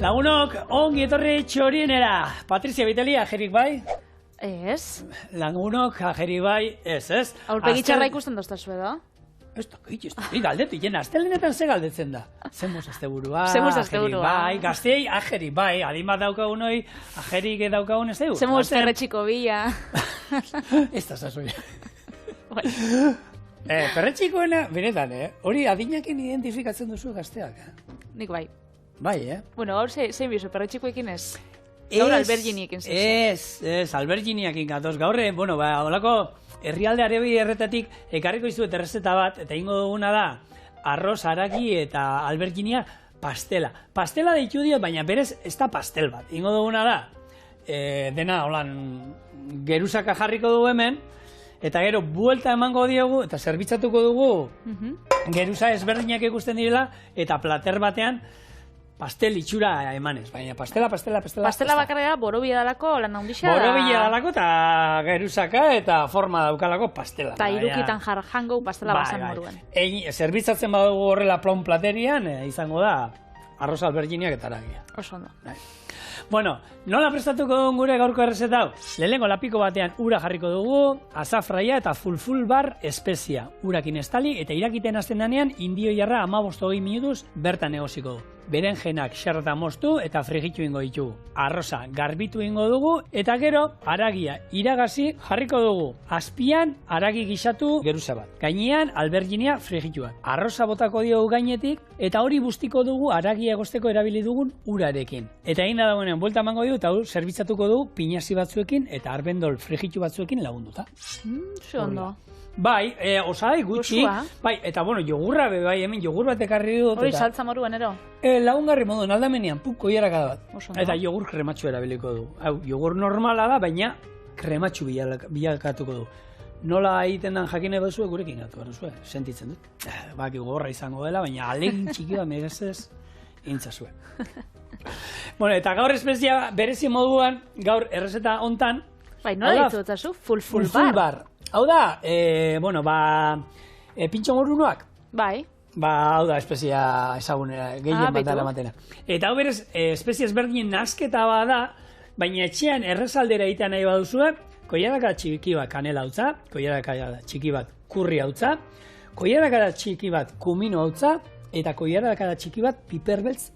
Lagunok, ongi etorri txorienera. Patrizia Bitelia, ajerik bai? Ez. Lagunok, ajerik bai, ez. Aurpegitxarra ikusten doztazu edo? Ez dakit, galdetu, jena, astelenetan ze galdetzen da. Zemuz asteburua, asteburua. Bai, gaztei, ajerik bai, adima daukagun hoi, ajerik daukagun ez dugu. Zemuz perretxiko bila. Ez da zazuia. Perretxikoena, benetan, hori adinakin identifikatzen duzu gazteak. Nik bai. Bai, Bueno, gaur zein bizu, perretxikoekin ez? Gaur alberginiekin zezu. Ez, alberginiekin gatoz. Gaur, holako herrialde arebi erretatik ekarriko izuet errezeta bat, eta ingo duguna da, arroz, haragi eta alberginia pastela. Pastela deitu dio, baina berez ez da pastel bat. Ingo duguna da, dena, holan, geruzaka jarriko dugu hemen, eta gero buelta emango diogu, eta zerbitzatuko dugu, geruza ezberdinak ikusten direla, eta plater batean, pastel itxura emanez, baina pastela. Pastela bakarra borobila dalako lan handixa da. Borobila dalako eta geruzaka eta forma daukalako pastela. Eta irukitan jango pastela bazan moruan. Zerbitzatzen badugu horrela plon platerian, izango da arroz alberginiak eta aragia. Oso ondo. Bueno, nola prestatuko dugun gure gaurko errezeta hau? Lehenengo lapiko batean ura jarriko dugu, azafraia eta fulful bar espezia. Urakin estali eta irakiten hasten danean indio jarra 15-20 minutuz bertan egosiko du. Berenjenak xerrata moztu eta frigitu ingo ditugu. Arroza garbitu ingo dugu eta gero haragia iragazi jarriko dugu. Azpian haragi gisatu geruza bat. Gainean alberginia frigituak. Arroza botako diogu gainetik eta hori bustiko dugu haragia egosteko erabili dugun urarekin. Eta egin da dagoenean buelta emango du eta zerbitzatuko dugu pinazi batzuekin eta arbendol frigitu batzuekin lagunduta. Ondo. Bai, osagai gutxi, bai, eta jogurra bai, hemen jogur bat ekarri dut. Hori saltza moruan ero? Lagungarri moduen aldamenean, koiaraka da bat. Eta jogur krematxu erabiliko du. Hau, jogur normala da, baina krematxu bilakatuko du. Nola egiten den jakine bezue gurekin gatu, sentitzen dut. Baki gogorra izango dela, baina alegin txiki bat merezez intzazue. Eta gaur espezia berezi moduan, gaur errezeta hontan. Bai, nola ditutzazu? Fulful bar. Hau da, pintxo morunoak? Bai. Hau da, espezia ezagunera, gehien bat dara matena. Eta hau berez, espezia ezberdinen nazketa bada, baina etxean errezaldera egitean nahi baduzue, koiaraka txiki bat kanela hautza, koiaraka txiki bat kurri hautza, koiaraka txiki bat kumino hautza, eta koiaraka txiki bat piperbeltz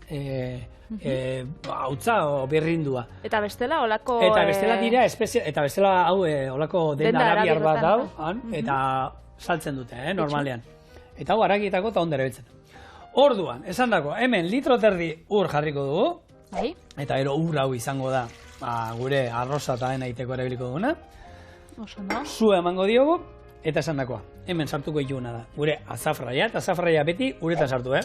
hautza o berrindua. Eta bestela olako... Eta bestela dira, eta bestela hau olako denda arabiar bat hau, eta saltzen dute, normalean. Eta hau aragietako eta ondera biltzen. Orduan, esan dako, hemen litro terdi ur jarriko dugu, eta ero ur hau izango da gure arroza eta dena iteko erabiliko duguna. Zua emango diogu, eta esan dakoa, hemen sartuko dituguna da. Gure azafraia, eta azafraia beti uretan sartu,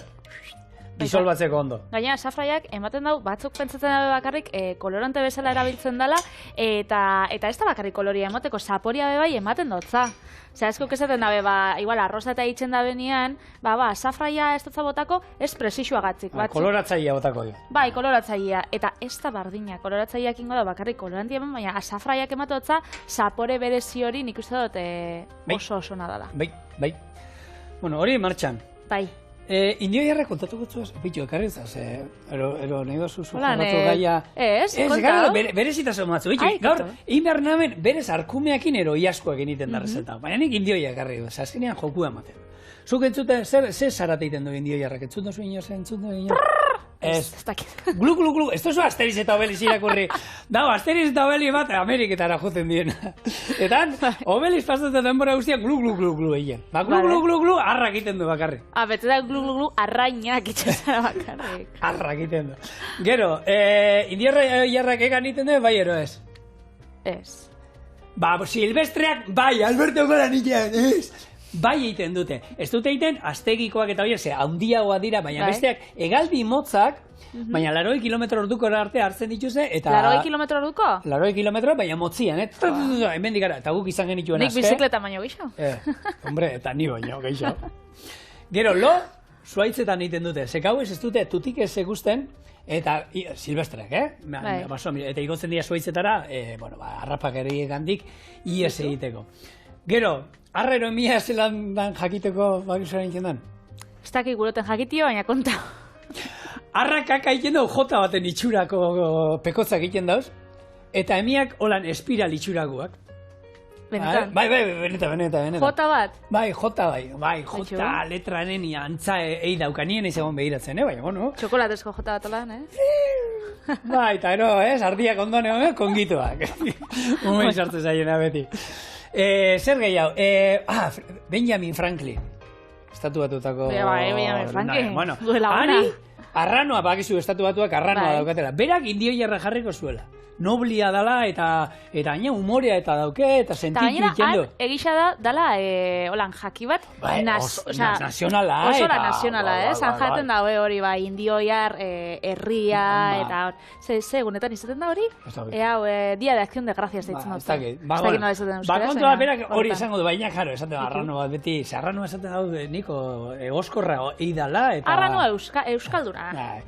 disolbatzeko ondo. Gaina, azafraiak ematen dau, batzuk pentsatzen dabe bakarrik kolorante bezala erabiltzen dela, eta ez da bakarrik koloria emoteko, zaporia bebai ematen dotza. Osea, eskok esaten dabe, igual arroza eta itxen dabenean, azafraia ez dutza botako, ez presixuagatzik. Koloratzaia botako dio. Bai, koloratzaia, eta ez da bardina, koloratzaiak ingo da bakarrik kolorantia eman, baina azafraiak ematotza, zapore berezi hori nik uste dut oso nadala. Bai. Hori martxan. Bai. Indio jarra kontatuko zuaz, bitu, ekarri zaz, ero nahi dozu formatu gaia... Ez, kontatu. Berezitasun batzu, bitu, gaur, inber namen berez arkumeakin ero iaskoak egiten da rezeta, baina nik indio jarri, azkenean joku ematen. Zuk entzuten, zer zarate egiten du indio jarrak, entzuten zuen inoz, Ez dakit. Glu, ez duzu Asteriz eta Obeliz irakurri. Dago, Asteriz eta Obeliz bat Ameriketara jotzen diena. Eta Obeliz pasatzen denbora guztiak glu egin. Glu, arrak egiten du bakarrik. Bete da glu, arrainak itxezara bakarrik. Arrak egiten du. Gero, indiarra jarrak egan egiten du, bai ero ez? Ez. Silvestreak, bai, Alberto Goran egiten, ez? Bai egiten dute. Ez dute egiten, aztegikoak eta horiek, handiagoa dira, baina besteak hegaldi motzak, baina 80 kilometro orduko arte hartzen dituze, eta... 80 kilometro orduko? 80 kilometro, baina motzian, hemen dikara, eta guk izan genituen azke. Nik bizikleta baino geixo. Hombre, eta ni baino geixo. Gero, zuaitzetan egiten dute, zekau ez dute tutik ez egusten, eta silvestreak, eta igotzen dira zuaitzetara, harrapak ere gandik, ies egiteko. Gero, arrero mia zelan dan jakiteko bakizora nintzen dan? Ez dakik guroten jakitio, baina konta. arrakaka egiten dauz, jota baten itxurako pekotzak egiten dauz, eta emiak holan espiral itxurakoak. Benetan. Bai, benetan. Jota bat? Bai, jota letranen antza daukanien ez egon behiratzen, baina, bueno. Txokolatezko jota bat olan, Bai, eta ero, sardiak ondoan egon, kongituak. Umen sartu zaiena beti. Zer gehiago? Benjamin Franklin. Estatu batutako... Benjamin Franklin. Bueno, duela ona. Arranoa, bakizu, estatu batuak arranoa daukatela. Berak indio jarra jarriko zuela. Noblia dala eta gaina umorea eta dauke eta sentitu ikendo. Eta egisa dala, holan, jaki bat, nazionala. Osola nazionala, San jaten daue hori, indioiar, herria, eta ze egunetan izaten da hori? Dia de Acción de Gracias deitzen dut. Kontua berak hori esango du, baina jaro, esaten arrano bat beti, arranoa esaten dut niko egoskorra eidala eta... Arranoa euskalduna.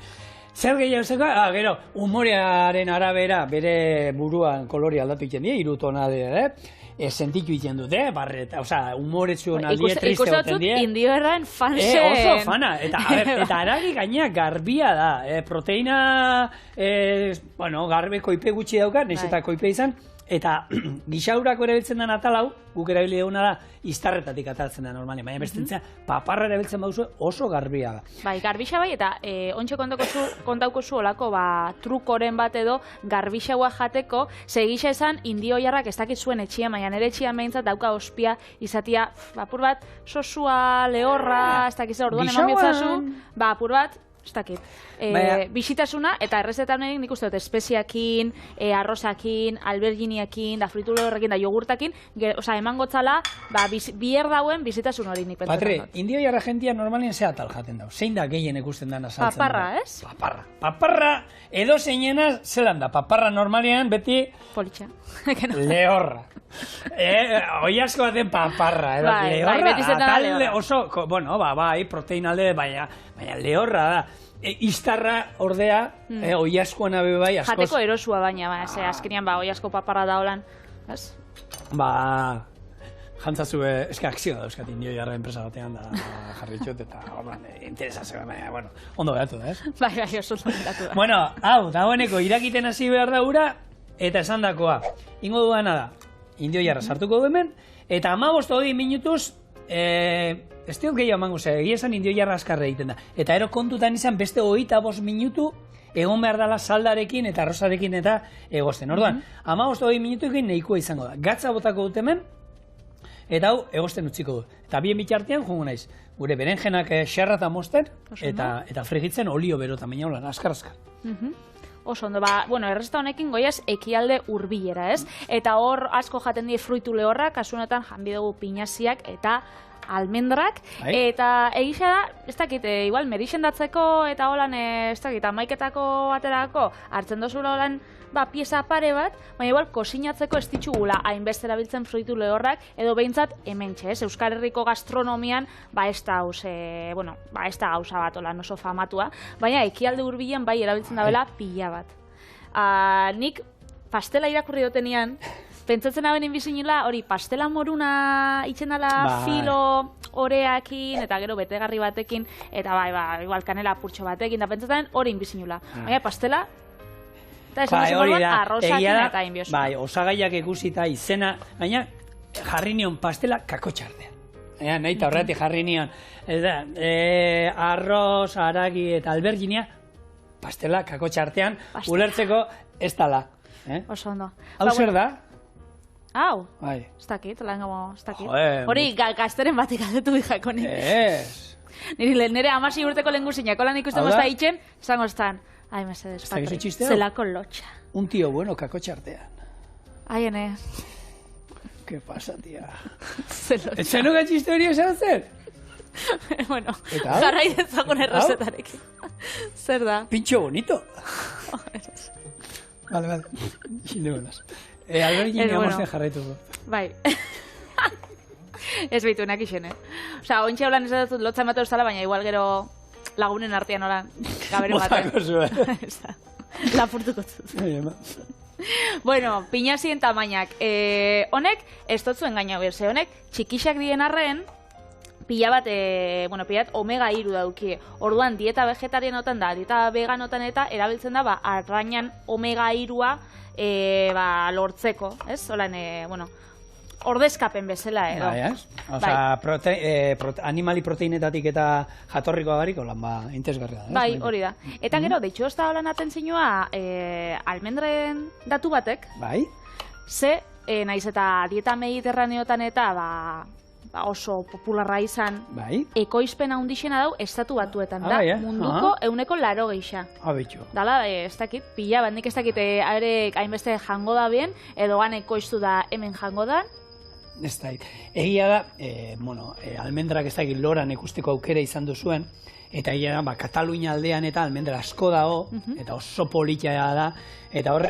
Zer gehiago zeko? Gero, humorearen arabera bere buruan kolori aldatu iten die, irutona sentitu iten dute, barreta, humoretsu nalie triste goten die. Indioerraen fansen. Oso fana, eta aragi gaina garbia da, proteina, garbe koipe gutxi dauka, naiz eta koipe izan, eta gixaurako erabiltzen den atalau, guk erabili duguna da, iztarretatik ataltzen da normalien, baina bestentzea, paparra erabiltzen bauzu oso garbia da. Bai, garbixa bai, eta ontxe kontauko zu olako trukoren bat edo garbixaua jateko, segisa esan indio jarrak ez dakit zuen etxia, baina nire etxia behintzat dauka ospia izatia, apur bat, sosua, lehorra, ez dakit orduan eman biotzazu, apur bat, ez dakit. Bisitasuna, eta errezetan egin nik uste dut espeziakin, arrozakin, alberginiakin, da fritu lehorrekin, da jogurtakin, eman gotzala, bier dauen bizitasun hori nik pentsatzen dut. Patre, indio jarra jentia normalien ze atal jaten dau. Zein da gehien ikusten dana saltzen? Paparra, ez? Paparra, edo zeinena, zelan da, paparra normalien beti... Politxa. Lehorra. Oiazko baten paparra, lehorra, atal oso, proteinalde, baina lehorra da. Iztarra ordea, oiazkoan abe bai, askoz... Jateko erosua baina, azkenean oiazko paparra da holan. Jantzazu, akzio da euskat indio jarra enpresa batean da jarritxot, eta interesazioa, baina, ondo behatu da, ez? Bai, oso ondo behatu da. Bueno, dagoeneko irakiten hasi behar da ura, eta esan dakoa. Ingo duana da, indio jarra sartuko du hemen, eta 15-20 minutuz, ez diot gehiago emango, egia esan indio jarra askarra egiten da. Eta ero kontutan izan beste 25 minutu egon behar dela saldarekin eta arrozarekin eta egosten. Orduan, 15-20 minutuekin nahikoa izango da. Gatza botako dut hemen, eta hau egosten utziko du. Eta bien bitartean, jongo naiz, gure berenjenak xerrata mosten, eta frigitzen olio berota, baina holan, askar-askar. Oso ondo, errezeta honekin goiaz ekialde hurbilera, ez? Eta hor asko jaten die fruitu lehorrak, kasunetan janbi dugu pinaziak eta almendrak, eta egisa da, ez dakit, igual merixendatzeko eta holan, ez dakit, amaiketako baterako hartzen dozula holan, pieza pare bat, baina igual kosinatzeko ez ditugula hainbeste erabiltzen fruitu lehorrak, edo behintzat hementxe, ez? Euskal Herriko gastronomian, ez da gauza bat holan oso famatua, baina ekialde hurbilen bai erabiltzen dabela pila bat. Nik pastela irakurri dutenian, pentsatzen hauen inbizinila, hori pastela moruna itxen dela filo oreakin, eta gero betegarri batekin, eta igual kanela purtxo batekin, eta pentsatzen hori inbizinula. Baina pastela, eta esan hori da, arrozakin eta inbiosu. Osagaiak ikusita izena, baina jarri nion pastela kakotxartean. Nahi eta horretik jarri nion, arroz, aragi eta alberginia, pastela kakotxartean, ulertzeko ez dala. Oso ondo. Hau zer da? Hau? Ez dakit, ez dakit. Hori gazteren batik aldetu dijako nik. Nire amasi urteko lehen guzinak, holan ikusten gozta itxen, esan goztan. Ai, mesedez, Patri, zelako lotxa. Un tío bueno kakotxartean. Ai, ene. ¿Qué pasa, tía? Zelotxa. Etxenuka txiste hori esan zer? Bueno, jarrai dezagun errozetarekin. Zer da? Pincho bonito. Vale. Xinde buenas. Albergin amorzen jarraituko. Bai. Ez behitu enak ixen, Osa, ointxe holan ez dut lotza emate ustala, baina igual gero lagunen artean holan gaberen batean. Botako zuen. Lapurtuko zuen. Bueno, pinazien tamainak. Honek, ez dut zuen gaina berze, honek txikixak dien arren, pila bat omega 3 dauki. Orduan dieta vegetarianotan da, dieta veganotan eta erabiltzen da arrainan omega 3 lortzeko, ez? Holan, ordezkapen bezala edo. Bai, ez? Osa, animali proteinetatik eta jatorriko agarik, holan, interesgarria da. Bai, hori da. Eta gero, deitxo ez da holan atentzioa, almendren datu batek, Bai? ze, naiz eta dieta mediterraneotan eta oso popularra izan, Bai? ekoizpen handixena dau estatu batuetan da, Bai, munduko 80%. Abitxo. Dala, ez dakit, pila bat, nik ez dakit arek hainbeste jango da bien, edo gan ekoiztu da hemen jango da. Ez da, egia da, almendrak ez dakit loran ikusteko aukera izan duzuen, eta egia da, Katalunia aldean eta almendra asko dago, eta oso politia da, eta hor,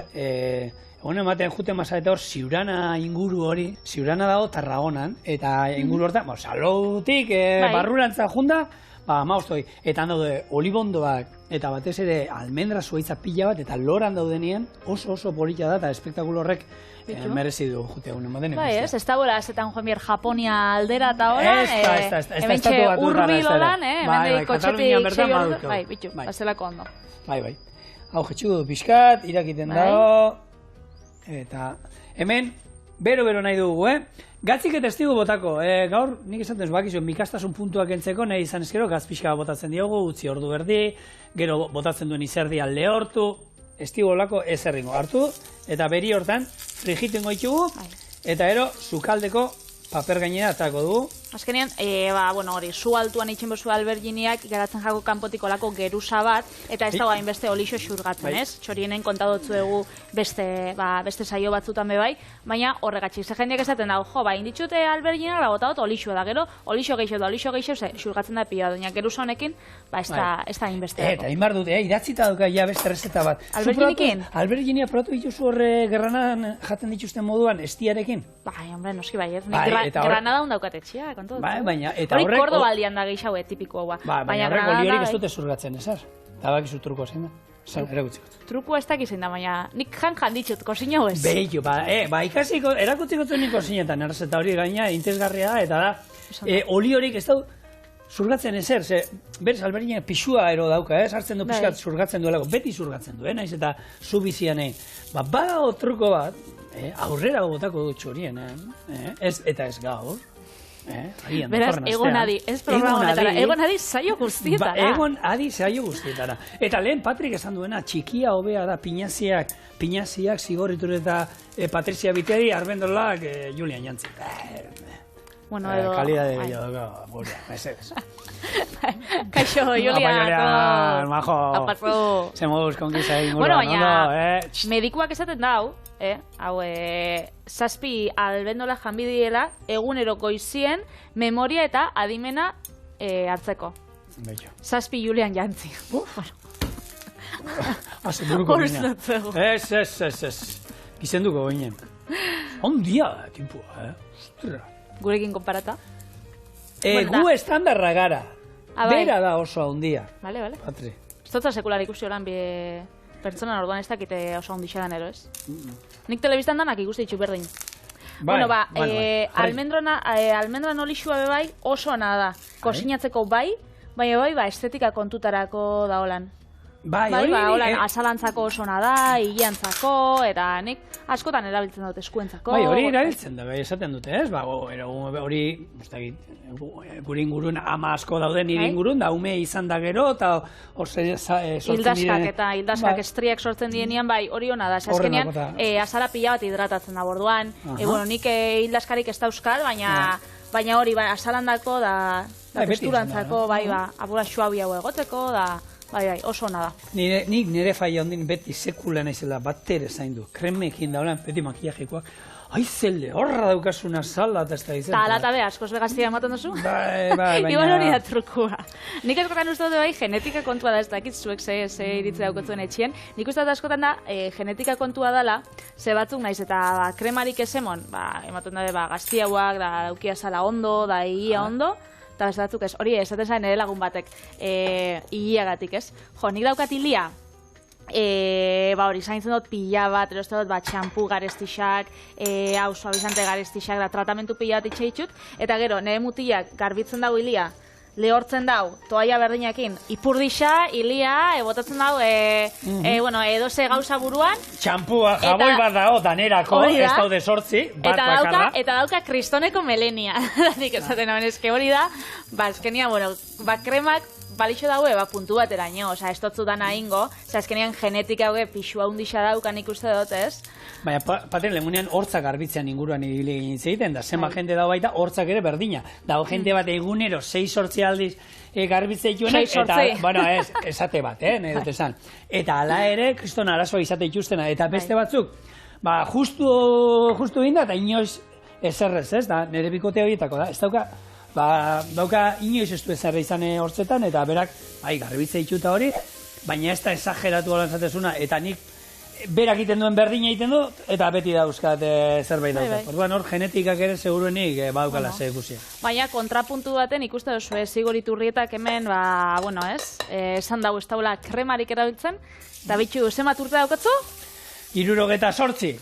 Hone ematen jute masa eta hor, Ziurana inguru hori, Ziurana dago Tarragonan, eta inguru hortan, Saloutik, barrurantza junda, maustoi, eta han daude olibondoak, eta batez ere almendra zuaitza pila bat, eta loran daudenien oso politia da, eta espektakulo horrek merezi du jute egun ematen. Bai, ez da bola, zetan joan bier Japonia aldera eta hola, hemen txe urbilo lan, hemen kotxetik zei hor, bai, bitxu, bazelako ondo. Bai. Hau jetxu pixkat, irakiten dago, eta hemen, bero nahi dugu, Gatzik eta estigu botako, gaur, nik esaten ez bakizu, mikastasun puntuak entzeko, nahi izan ezkero, gaz pixka botatzen diogu, utzi ordu berdi, gero botatzen duen izerdi alde hortu, estigu olako ez erringo hartu, eta beri hortan, frigitengo ditugu, eta ero, sukaldeko paper gainera atako dugu. Azkenean, hori, zu altuan itxen bozu alberginiak garatzen jako kanpotik olako geruza bat, eta ez dago hainbeste olixo xurgatzen, ez? Txorienen kontadotzu dugu beste saio batzutan bebai, baina horregatxik, ze jendeak esaten dago, inditxute alberginak botagot olixo da, gero, olixo geixo, ze xurgatzen da pila, doina geruza honekin, ez da hainbeste dago. Eta inbar dut, idatzita duka ja beste rezeta bat. Alberginikin? Alberginia protu dituzu horre gerranan jaten dituzten moduan, estiarekin? Bai, hombre, noski bai, ez? Granada hundaukatetxia, kontu. Baina, eta horrek... Hori Kordoba aldian da gehiago, tipiko hau. Baina horrek oli horik ez dute zurgatzen, ezar? Eta bakizu truko zein da? Erakutziko. Truko ez dakizein da, baina nik ditut, kosina ez? Behitu, ikasiko, erakutziko zuen nik kosinetan, errezeta hori gaina, intezgarria da, eta da, oli horik ez da zurgatzen ezer, berez alberginak pixua ero dauka, sartzen du pixkat zurgatzen duelako, beti zurgatzen du, naiz eta zu bizianei. Badago truko bat, aurrera botako du txorien, eta ez gaur. Beraz, egon adi, ez programa honetara, egon adi saio guztietara. Egon adi saio guztietara. Eta lehen Patrik esan duena, txikia hobea da pinaziak, Zigorritur eta Patrizia Biteri, Arbendolak, Julian Jantzi. Bueno, edo... Kalidade gehiago dago, gurea, mesedez. Kaixo, Julian, majo. Apatzo. Zemuz, konkisa egin Bueno, baina, medikuak esaten dau, hau, 7 albendola janbidiela, eguneroko izien, memoria eta adimena hartzeko. 7 Julian Jantzi. Azeburuko gina. Ez. Gizenduko ginen. Ondia, timpua, Ostra. Gurekin konparata? Gu estandarra gara. Bera da oso handia. Vale. Patri. Ez dut sekular ikusi horan pertsonan orduan ez dakite oso handia dan ero, ez? Nik telebistan danak ikusti ditxu berdin. Bueno, almendran olixua bebai oso ona da. Kosinatzeko baina estetika kontutarako da holan. Bai, asalantzako oso ona da, higiantzako, eta nik askotan erabiltzen dut eskuentzako. Bai, hori erabiltzen da, esaten dute, ez? Hori, gure ingurun ama asko dauden nire ingurun, da ume izan da gero, eta hildaskak estriak sortzen dienean, bai, hori ona da. Azkenean, azara pila bat hidratatzen da borduan. Nik hildaskarik ez da euskal, baina hori, asalandako, da testurantzako, apura suabi hau egoteko, da... Bai, oso ona da. Nik nire faia ondin beti sekula naizela batere zaindu. Kremekin da, beti makiajekoak. Aizele, horra daukasuna sala eta ez da izan. Ta alata be, askoz begaztia ematen duzu? Bai, baina... Igual hori da trukua. Nik askotan uste dut genetika kontua da, ez dakit zuek ze iritzi daukotzuen etxien. Nik uste dut askotan da, genetika kontua dela, ze batzuk naiz eta kremarik esemon, ematen dabe, gaztiauak, da daukia sala ondo, da egia ondo, eta beste batzuk ez, hori esaten zain ere lagun batek, higiagatik ez. Jo, nik daukat hilia, hori, zaintzen dut pila bat, eroste dut, txampu garestixak, hau suavizante garestixak, da tratamentu pila bat itxeitxut, eta gero, nire mutilak garbitzen dago hilia, lehortzen dau, toaia berdinakin, ipurdixa, hilia, botatzen dau, edo ze gauza buruan. Txampua, jaboi bat dago, danerako, ez daude sortzi, bat bakarra. Eta dauka kristoneko melenia, nik esaten naben, eske hori da, azkenia, kremak, balixo daue, puntu bateraino, oza, ez dotzu dana ingo, azkenean genetika hauge pixua hundixa daukan ikuste dut, ez? Baina, paten, lemunean hortzak garbitzean inguruan ibili egin zeiten, da zenba jende dago baita hortzak ere berdina. Dago jende bat egunero 6-8 aldiz garbitzea dituenak, eta, bueno, esate bat, nahi dut esan. Eta ala ere, kriston arazoa izate ituztena, eta beste batzuk, justu ginda, eta inoiz eserrez, ez, da, nire bikote horietako da, ez dauka inoiz ez du ezarra izan hortzetan, eta berak, garbitze dituta hori, baina ez da exageratu holan zatezuna, eta nik berak egiten duen berdina egiten du, eta beti dauzkat zerbait daukat. Orduan hor, genetikak ere seguruenik badaukala ze ikusia. Baina kontrapuntu baten ikuste duzu, Zigor Iturrietak hemen, esan dago ez daula kremarik erabiltzen, eta bitxu, zemat urte daukatzu? 68.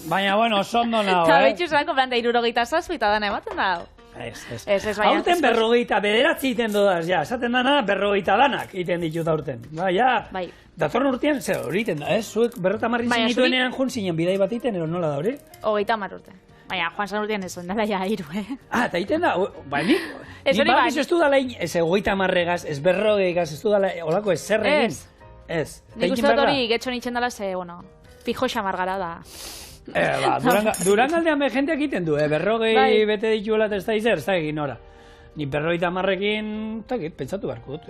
Baina, bueno, sondo nago, Eta bitxu zanko planta 67 eta dana ematen dago. Aurten 50, bederatzi egiten dudaz, esaten dana 50 danak egiten ditut aurten. Datorren urtean, hori egiten da, zuek 50 zinituenean jun zinen bidai bat egiten, ero nola da hori? 30 urte. Baina, Juan San urtean ez ondala ja 3, eta egiten da, nik badakizu ez du dala, ez 30-regaz, ez 40-gaz, ez du dala, holako ez zer egin. Ez. Nik uste dut hori getxo nintzen dala, pijo xamargara da. Durangaldean jendeak egiten du, 40 bete dituela eta ez da izer, ez da egin ora. Ni 50-ekin, pentsatu beharko dut.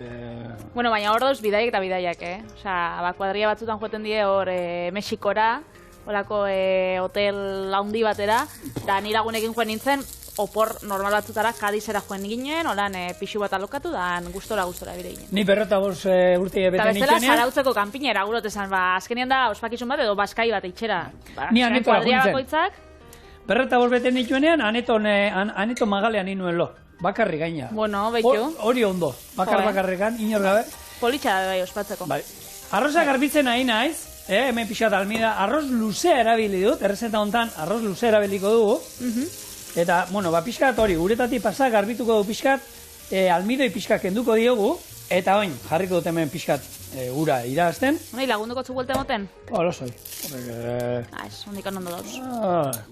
Bueno, baina hor dauz bidaiak eta bidaiak, Osa, kuadria batzutan joeten die hor Mexikora, horako hotel handi batera, da nire lagunekin joan nintzen, opor normal batzutara Kadizera joan ginen, holan pixu bat alokatu, da gustora bire ginen. Ni 55 urte bete nintzenean. Eta bestela Zarautzeko kanpinera, gurot esan, azkenean da ospakizun bat edo Baskai bat itxera. Ni anetora juntzen. 55 bete nituenean, aneto magalean inuen lo. Bakarri gaina. Bueno, behitu. Hori ondo. Bakarrekan, inor gabe. Politxa da bai ospatzeko. Arroza garbitzen nahi naiz, hemen pixat almida, arroz luzea erabili dut, errezeta hontan arroz luzea erabiliko dugu. Eta, pixkat hori, uretatik pasa garbituko du pixkat, almidoi pixkat kenduko diogu, eta oin, jarriko dut hemen pixkat ura irazten. Hori, lagunduko zu buelte moten? Holo, zoi. Ez, hondikon ondo dauz.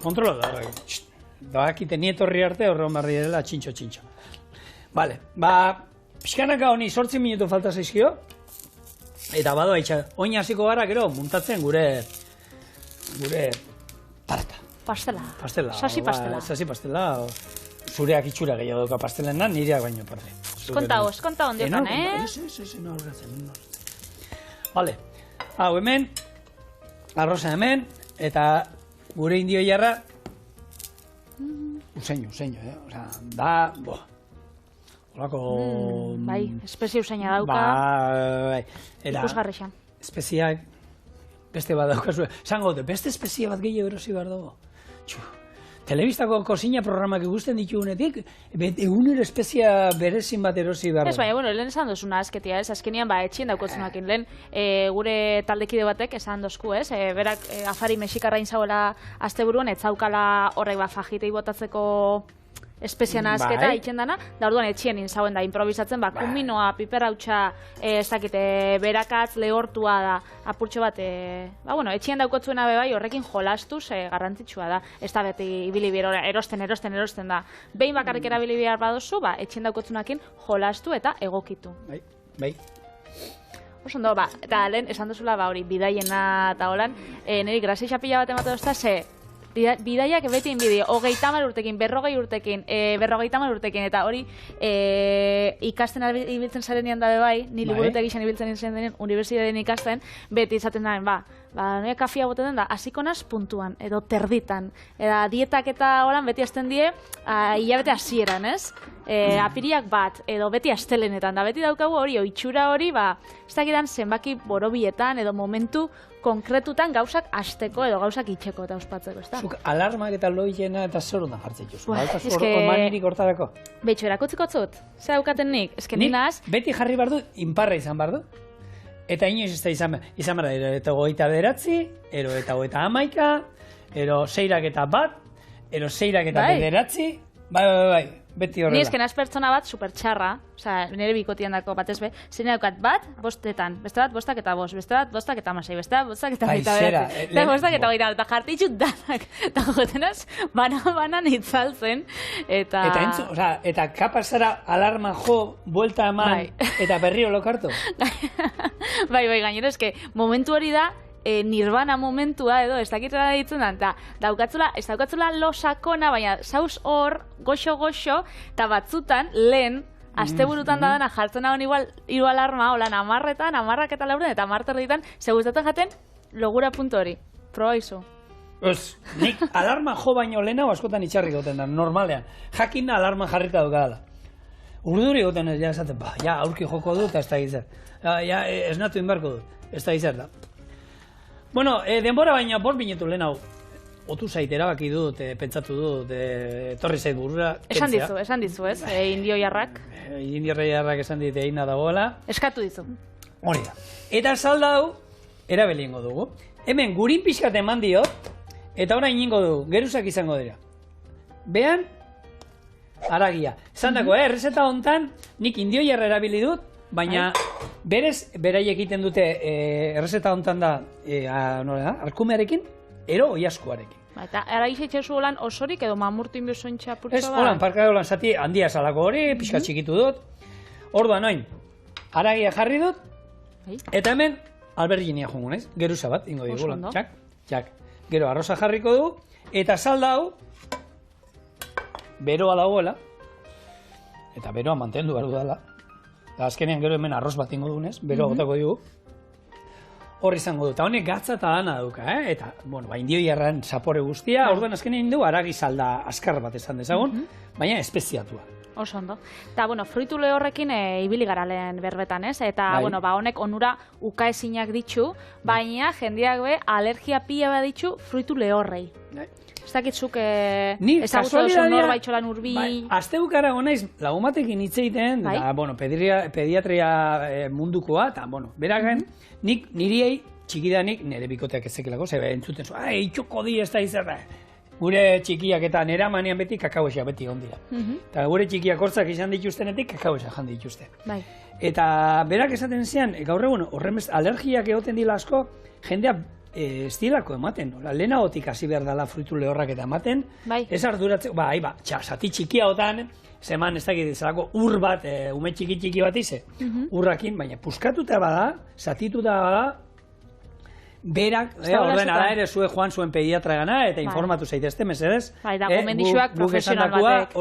Kontrolo da, dakite nietorri arte horreon barri direla txintxo. Vale, pixkanaka honi 8 minutu falta zaizkio, eta bado haitxa, oin hasiko gara gero muntatzen gure tarta. Pastela. Sasi pastela. Zureak itxura gehiago duka pastelena, nireak baino parte. Eskonta ondiotan, no horretzen. Vale, hau hemen, arroza hemen, eta gure indio jarra, useño, da, holako... espezie useña dauka. Ikusgarrixan. Espeziak, beste bat daukazu. Zango, beste espezie bat gehiago erosi behar dago. Telebistako kozina programak ikusten ditugunetik, egunero espezia berezin bat erosi behar. Ez, baina, lehen esan dozuna azketia, azkenian etxien daukotzunakin, lehen gure taldekide batek esan dozku, berak afari mexikarra inzauela asteburuan, ez zaukala horrek fajitei botatzeko espeziana azketa itxen dana, da orduan etxien inzauen da improvisatzen, kuminoa, piperrautxa, ez dakite, berakatz, lehortua da, apurtxo bat, etxien daukotzuena bebai horrekin jolastuz garrantzitsua da, ez da beti ibili bihar erosten da. Behin bakarrik erabili bihar badozu, etxien daukotzunakin jolastu eta egokitu. Bai. Osondo, eta lehen esan duzula hori bidaiena eta holan, niri grazia xapila bat emate dozta, bidaiak beti inbidi, 30 urtekin, 40 urtekin, 50 urtekin, eta hori ikasten ibiltzen zarenean dabe bai, ni liburutegi izan ibiltzen izan denean, unibertsitateen ikasten, beti izaten daren, nire kafia boten den da, hasiko naz puntuan, edo terditan, eta dietak eta holan beti hasten die, hilabete hasieran, ez? Apiriak bat, edo beti astelenetan, da beti daukagu hori, oitxura hori, ez dakidan zenbaki borobietan, edo momentu konkretutan gauzak hasteko edo gauzak itxeko eta ospatzeko, ez da? Zuk alarmak eta loiena eta zorutan jartzen jozu. Manirik hortarako. Betxo, erakutziko zut? Zer daukaten nik? Ez que ninaz... Beti jarri bardu, inparra izan bardu. Eta inoiz ez da izan behar, ero eta 29, ero eta 11, ero 6-1, ero 6-9, bai, beti horrela. Ni esken az pertsona bat supertxarra, nire bikotian dako batez be, zein daukat bat, 5, beste bat 5 beste bat 5,6, beste bat 5,9, beste bat 5,9, eta jartitxut danak, eta jotenaz, banan itzaltzen, eta kapazara alarma jo, buelta eman, eta berriro lokartu. Bai, gainera, eske, momentu hori da, nirvana momentua edo, ez dakitela ditzen da, eta ez daukatzula lo sakona, baina zauz hor, goxo, eta batzutan, lehen, asteburutan da dana jartzen hauen hiru alarma, holan 10etan, 10ak eta 4 eta 10 ze gustatzen jaten, logura puntu hori. Proba izu. Nik alarma jo baino lehenago askotan itxarrik goten da, normalean. Jakin alarma jarrita dukadala. Urduri goten ez, ja esaten, aurki joko dut, eta ez da gizar. Esnatu inbarko dut, ez da gizar da. Bueno, denbora baina 5 minutu lehenago. Otu zait erabaki dut, pentsatu dut, etorri zait burura. Esan dizu, ez? Indio jarrak. Indio jarrak esan dit egina dagoela. Eskatu dizu. Hori da. Eta saldau, erabeliengo dugu. Hemen gurin pixkat eman dio, eta orain ingo dugu, geruzak izango dira. Behan, haragia. Esan dako, errezeta hontan, nik indio jarra erabili dut, baina berez, beraiek egiten dute, errezeta hontan da, arkumearekin, ero oiaskoarekin. Eta aragiz etxezu holan osorik edo mamurtin bezoin txapurtzo da? Ez, holan, parka holan zati handia salako hori, pixka txikitu dut. Orduan, oin, aragia jarri dut, eta hemen, alberginia jongo naiz, geruza bat, ingo digu, txak. Gero, arroza jarriko du, eta salda hau, beroa dagoela, eta beroa mantendu behar dudala. Azkenean gero hemen arroz bat ingo dunez, beroa botako dugu. Hor izango dut, eta honek gatza eta dana duka, eta, indio jarran zapore guztia, orduan azkenean du, aragi salda askar bat esan dezagun, baina espeziatua. Oso ondo. Eta, fruitu lehorrekin ibili gara lehen berbetan, ez? Eta, honek onura ukaezinak ditxu, baina jendeak be alergia pila bat ditxu fruitu lehorrei. Ez dakitzuk ezagutu duzu norbaitxolan urbi... Azte bukara gonaiz, lagumatekin hitz egiten, pediatria mundukoa, eta, beragen, niriei txikidanik, nire bikoteak ezekelako, zebe entzuten zu, itxoko di ez da izerra. Gure txikiak eta nera manean beti kakaoesa beti ondira. Eta gure txikiak hortzak izan dituztenetik kakaoesa jan dituzte. Eta berak esaten zian, gaur egun, horren alergiak egoten dila asko, jendea ez dilako ematen. Lehenagotik hasi behar dela fruitu lehorrak eta ematen. Ez arduratzeko, zati txikia otan, zeman ez dakit zelako ur bat, ume txiki bat ize, urrakin, baina puskatuta bada, zatituta bada, berak, orden ala ere zue joan zuen pediatra gana, eta informatu zaitezte, mesedez. Da, gomendixuak profesional batek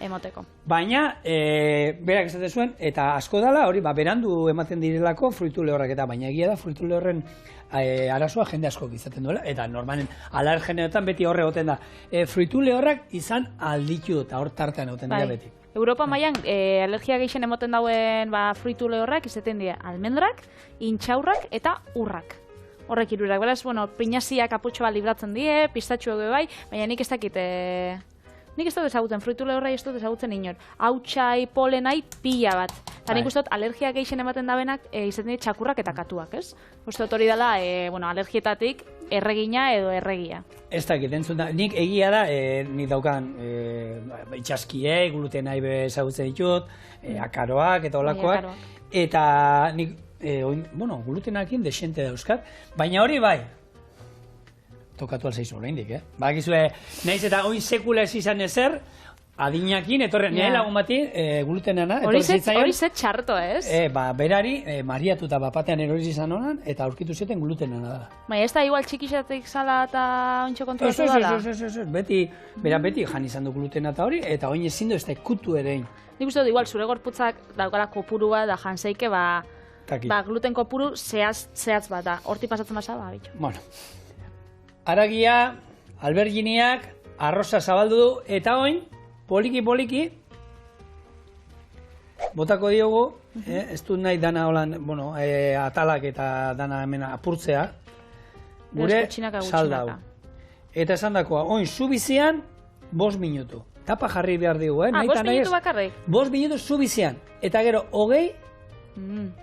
emoteko. Baina, berak esaten zuen, eta asko dala, hori, berandu ematen direlako fruitu lehorrak eta, baina egia da fruitu lehorren arazoa jende asko izaten duela, eta normalen alergenetan beti horre goten da. Fruitu lehorrak izan alditu eta hor tartean goten dira beti. Europa mailan alergia gehien emoten dauen fruitu lehorrak izaten dira almendrak, intxaurrak eta urrak. Horrek irurak, beraz, pinaziak apurtxo bat libratzen die, pistatxo egu bai, baina nik ez dakit, nik ez dut ezagutzen, fruitu lehorra ez dut ezagutzen inor. Hautsai, polenai, pila bat. Eta nik uste dut, alergia gehien ematen dabenak izaten dira txakurrak eta katuak, ez? Uste dut hori dela, alergietatik erregina edo erregia. Ez dakit, entzun da, nik egia da, nik daukan itxaskiek, glutena ezagutzen ditut, akaroak eta olakoak, eta nik glutenakin desente dauzkat, baina hori bai, tokatu alzaizu oraindik, bakizue, nahiz eta oin sekula ez izan ezer, adinakin, etorren, nire lagun bati, glutenana, hori zet txarto, ez? Berari, mariatuta bapatean eroriz izan honan, eta aurkitu zioten glutenana dela. Baina ez da igual txikixatik zala eta ontsa kontrolatu dela? Ez, beti jan izan du glutena eta hori, eta oin ezin du ez da ikutu erein. Nik uste dut, igual, zure gorputzak daukala kopurua da janseike, gluten kopuru zehatz bat da. Horti pasatzen basa, bitxo. Aragia, alberginiak, arroza zabaldu du, eta oin, poliki, botako diogu, ez dut nahi dana holan, atalak eta dana hemen apurtzea, gure saldau. Eta esan dakoa, oin, zubizian, 5 minutu. Tapa jarri behar dugu, 5 minutu bakarrik? 5 minutu zubizian, eta gero, 20,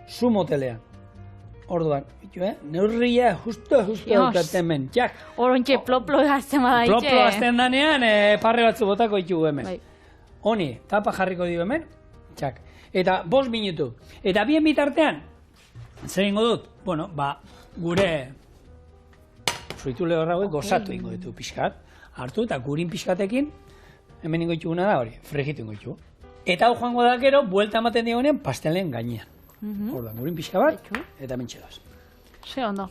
zu motelean. orduan, neurria justo daukat hemen, jak. Horontxe ploplo gazten bada itxe. Ploplo azten danean, parre batzu botako ditugu hemen. Bai. Honi, tapa jarriko dio hemen, txak. Eta 5 minutu. Eta bien bitartean, zer ingo dut? Bueno, gure fruitu lehorra gozatu ingo ditu pixkat. Hartu eta gurin pixkatekin, hemen ingo dituguna da hori, fregitu ingo ditugu. Eta hau joango da gero, buelta ematen diogunean, pastelen gainean. Orduan, gurin pixka bat, eta mentxedoz. Ze ondo.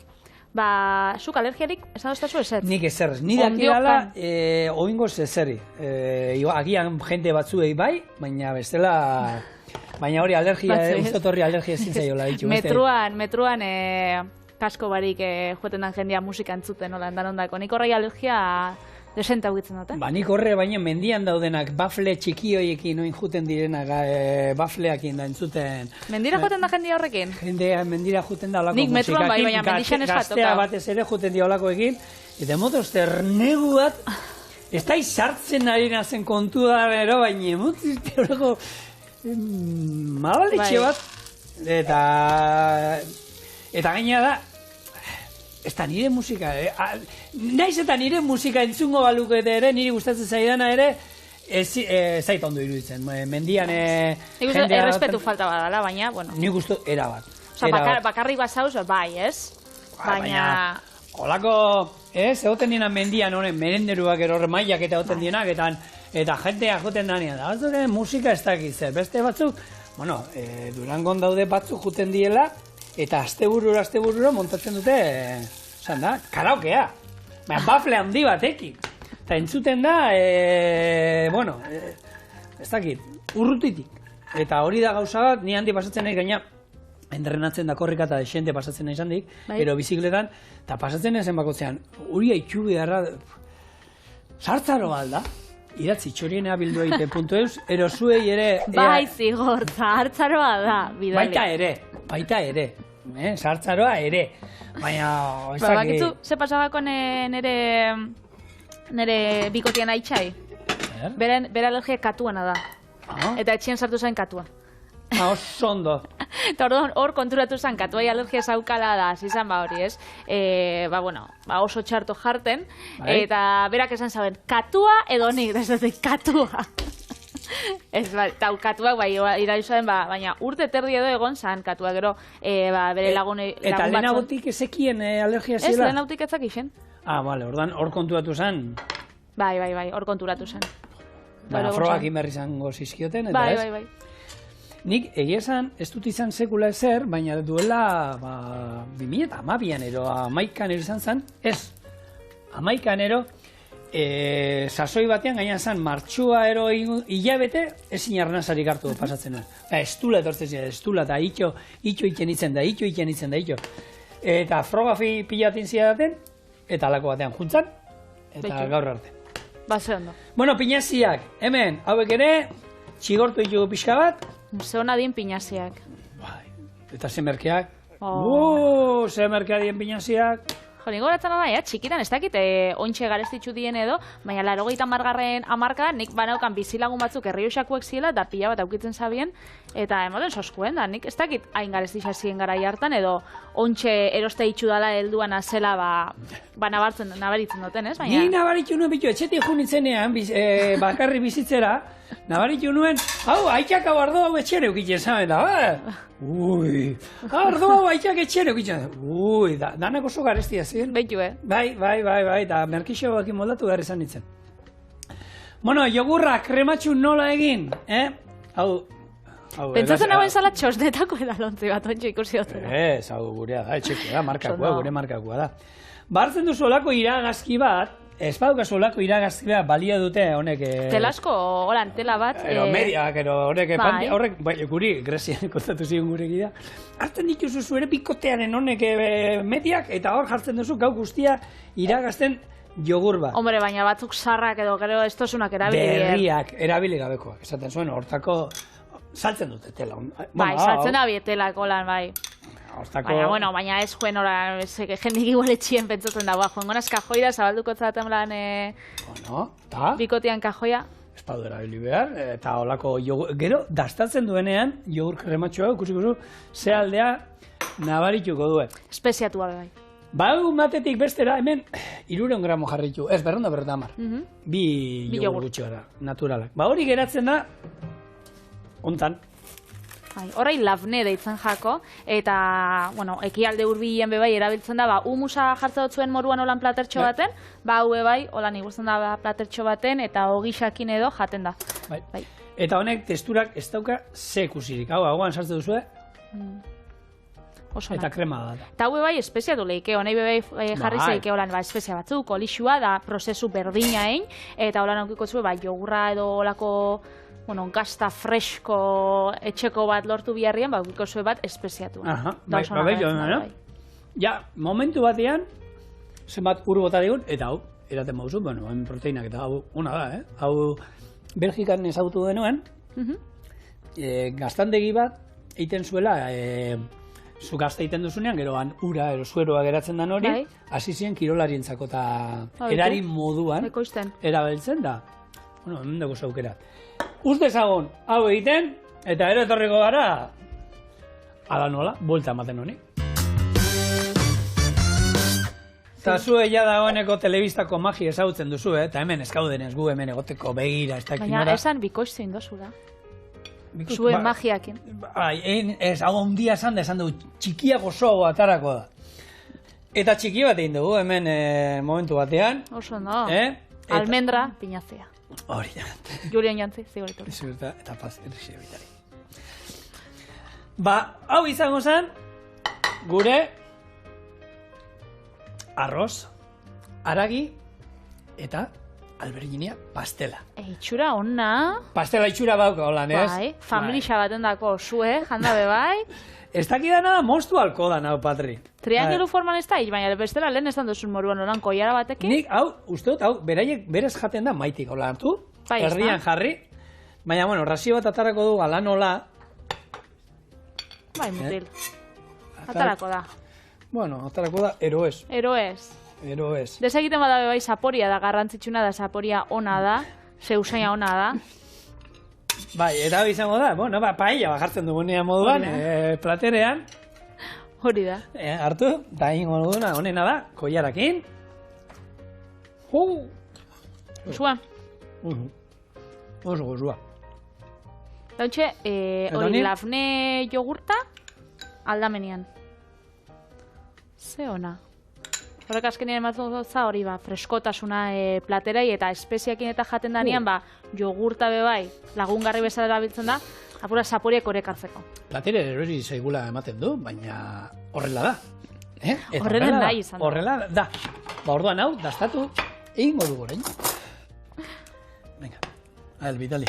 Zuk alergiarik ez adoztazu ezetz? Nik ezerrez. Ni dakidala, oingoz ezerri. Agian jente batzuei bai, baina bestela... Baina hori alergia, ustot horri alergia ezin zaiola ditu. Metruan kasko barik joeten dan jendia musika entzuten, hola, endan ondako. Nik horrei alergia desente augitzen dute. Nik horre, baina mendian daudenak, bafle txikioiekin oin juten direnak, bafleakin da entzuten. Mendira joeten da jendia horrekin? Jendea mendira juten da olako musikakin. Nik metruan bai, baina mendixan ez bat gaztea batez ere juten di olakoekin. Eta motozter negu bat, ez da izartzen ari nazen kontu da, baina motozte horreko malaletxe bat. Eta gaina da, ez da nire musika, naiz eta nire musika entzungo balukete ere, niri gustatzen zaidana ere, zait ondo iruditzen. Mendian jendea... Errespetu falta badala, baina, bueno. Nik uste erabat. Osa, bakarrik bazauz, bai, ez? Baina... Olako, egoten dienan mendian honen, merenderuak eror mailak eta egoten dienak, eta jentea joten danean. Da batzuk musika ez dakiz, beste batzuk, bueno, Durangon daude batzuk juten diela, eta asteburura montatzen dute, esan da, karaokea. Baina bafle handi batekin. Eta entzuten da, bueno, ez dakit, urrutitik. Eta hori da gauza bat, ni handi pasatzen nahi gaina, entrenatzen da korrika eta desente pasatzen nahi zandik, ero bizikletan, eta pasatzen ezen bakotzean, hori haitxu beharra, sartzaro alda, idatzi txorieneabildueite.eus, ero zuei ere... Bai, zigor, zartzaroa da, bidali. Baita ere, sartzaroa ere, baina... Bakitzu, ze pasabako nere bikotien aitxai? Bera alergia katuana da. Eta etxien sartu zain katua. Oso ondo. Eta hor konturatu zen katuai alergia zaukala da, zizan hori, ez? Bueno, oso txarto jarten, eta berak esan zaben, katua edo nik, da ez dut, katua. Ez, eta katuak bai, iraizuen, baina urte terdi edo egon zan katua, gero, bere lagun batzun. Eta lehenagotik ezekien alergia zela? Ez, lehenagotik ezak isen. Bale, ordan hor konturatu zen? Bai, hor konturatu zen. Baina frogak inberri zango zizkioten, eta ez? Bai. Nik egia esan, ez dut izan sekula ezer, baina duela 2012an ero, 11an ero izan zen, ez, 11an ero, sasoi batean gaina zen martxua ero hilabete ezin arnazarik hartu pasatzen nuen. Estula etortzen ziren, estula eta itxo iten itzen da. Eta froga pilatin zidaten, eta alako batean juntzan, eta gaur arte. Ze ondo. Bueno, pinaziak, hemen, hauek ere, txigortu ditugu pixka bat. Ze hona dien pinaziak. Eta zemerkeak. Zemerkeak dien pinaziak. Jo, ningo horatzen da, txikitan, ez dakit, ontxe garestitzu dien edo, baina 80. hamarkadan nik banaukan bizilagun batzuk herrioxakuek ziela, eta pila bat aukitzen zabien, eta emoten soskuen da, nik ez dakit hain garestitza ziren garai hartan, edo ontxe eroste itxu dala helduan azela, nabaritzen duten, ez? Ni nabaritu nuen bitu, etxetik junitzenean, bakarri bizitzera, nabaritu nuen, hau, aitzak hau ardo hau etxere ukitzen zaben da, ardo hau aitzak etxere ukitzen zaben, danak oso garestia ziren. Beitu, Bai, eta merkixo bakin moldatu behar izan nintzen. Bueno, jogurra, krematxu nola egin, Hau... Pentsatzen hauen zala txosnetako edalontzi bat ontsu ikusi dutela. Ez, hau gurea da, etxekoa da, markakoa, gure markakoa da. Bartzen duzu olako iragazki bat, ez badukazu olako iragazki bat balia dute honek... Telasko, holan, tela bat... Mediak, horrek, guri, Grezian kontatu zion gure gida. Hartzen dituzu zuere bikotearen honek mediak, eta hor jartzen duzu gau guztia iragazten jogur bat. Hombre, baina batzuk sarrak edo gero estosunak erabili. Berriak, erabili gabekoak, esaten zuen, hortako... Saltzen dute tela. Bai, saltzen da bietelak, holan, bai. Baina ez juen ora, jendik igual etxien pentsatzen dagoa. Joangonaz kajoira, zabalduko zaten lan bikotean kajoia. Ez badu erabili behar, eta holako jogur... Gero, dastatzen duenean, jogur krematxoa, ikusiko zu, ze aldea nabarituko du. Espeziatua bai. Bau matetik bestera hemen 300 gramo jarritu. Ez, 250. Bi jogurt gutxi gara, naturalak. Hori geratzen da, hontan. Horrei lafne deitzen jako, eta, bueno, ekialde hurbilen bebai erabiltzen da, humusa jartza dut zuen moruan olan platertxo baten, hau bebai, holan igusten da platertxo baten, eta ogixakin edo jaten da. Bai. Eta honek testurak ez dauka sekusirik. Hau, hauan sartzen duzue, eta krema da. Eta hau bebai espeziatu lehike, honei bebai jarri zeike holan espezia batzuk, olixua da prozesu berdina egin, eta holan aukiko zuen, jogurra edo olako, bueno, gazta fresko etxeko bat lortu biharrian, aukiko zuen bat espeziatu. Ja, momentu batean, zenbat ur bota digun, eta hau, eraten bauzu, bueno, proteinak eta hau, ona da, hau, Belgikan ezagutu denuen, gaztandegi bat, egiten zuela, zu gazta egiten duzunean, geroan ura, sueroa geratzen den hori, hasi ziren kirolarientzako eta erari moduan erabiltzen da. Bueno, hemen dago zaukera. Uste zagon, hau egiten, eta ero etorriko gara, ala nola, buelta ematen honi. Eta zue ja dagoeneko telebistako magia ezagutzen duzu, eta hemen eskaudenez gu hemen egoteko begira, ez dakit nora. Baina esan bikoizte indozu da. Zuen magiakin. Ez, hau ondia esan da, esan dugu, txikiago zogo atarako da. Eta txiki bat egin dugu, hemen momentu batean. Oso no. Almendra, pinazia. Hori da. Julian Jantzi, zigoritu. Eta paz, errexia bitari. Hau izango zen, gure arroz, aragi eta alberginia pastela. Itxura onna. Pastela itxura bauka holan, ez? Bai, familia baten dako zue, jandabe bai. Ez dakidana da monstu alko da, nau, Patri. Triangelu forman ez da, baina bestela lehen ez duzun moruan holan koiara batekin. Nik, hau, uste dut, hau, beraiek berez jaten da maitik, hola hartu, erdian jarri, baina, bueno, razio bat atarako du galan hola. Bai, mutil. Atarako da. Bueno, atarako da, eroez. Eroez. Desegiten badabe bai, saporia da, garrantzitsuna da, saporia ona da, zeusaina ona da. Bai, eta izango da, bueno, paella jartzen dugunean moduan, platerean. Hori da. Hartu, eta ingo duguna, honena da, koiarakin. Gozua. Oso gozua. Dauntxe, hori lafne jogurta, aldamenian. Ze ona. Horrek azkenien ematzen hori freskotasuna platerai eta espeziakin eta jaten danean jogurta bebai lagungarri bezala erabiltzen da, apura saporiak horrek hartzeko. Platere erori zaigula ematen du, baina horrela da. Horrela nahi izan da. Horrela da. Orduan hau, dastatu, egingo dugu orain. Venga, Vitali.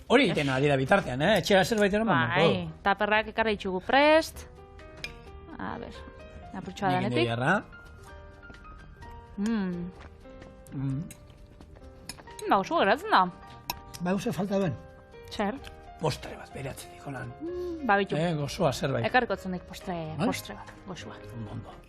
Hori egiten ari da bitartean, etxera zerbait eraman. Bai, taperrak ekarra itxugu prest. A ber, apurtxoa danetik. Oso geratzen da. Uze falta duen. Zer? Postre bat, beratze dik, holan. Bitu. Gozoa zerbait. Ekarrikotzen dik postre bat, gozoa. Ondo.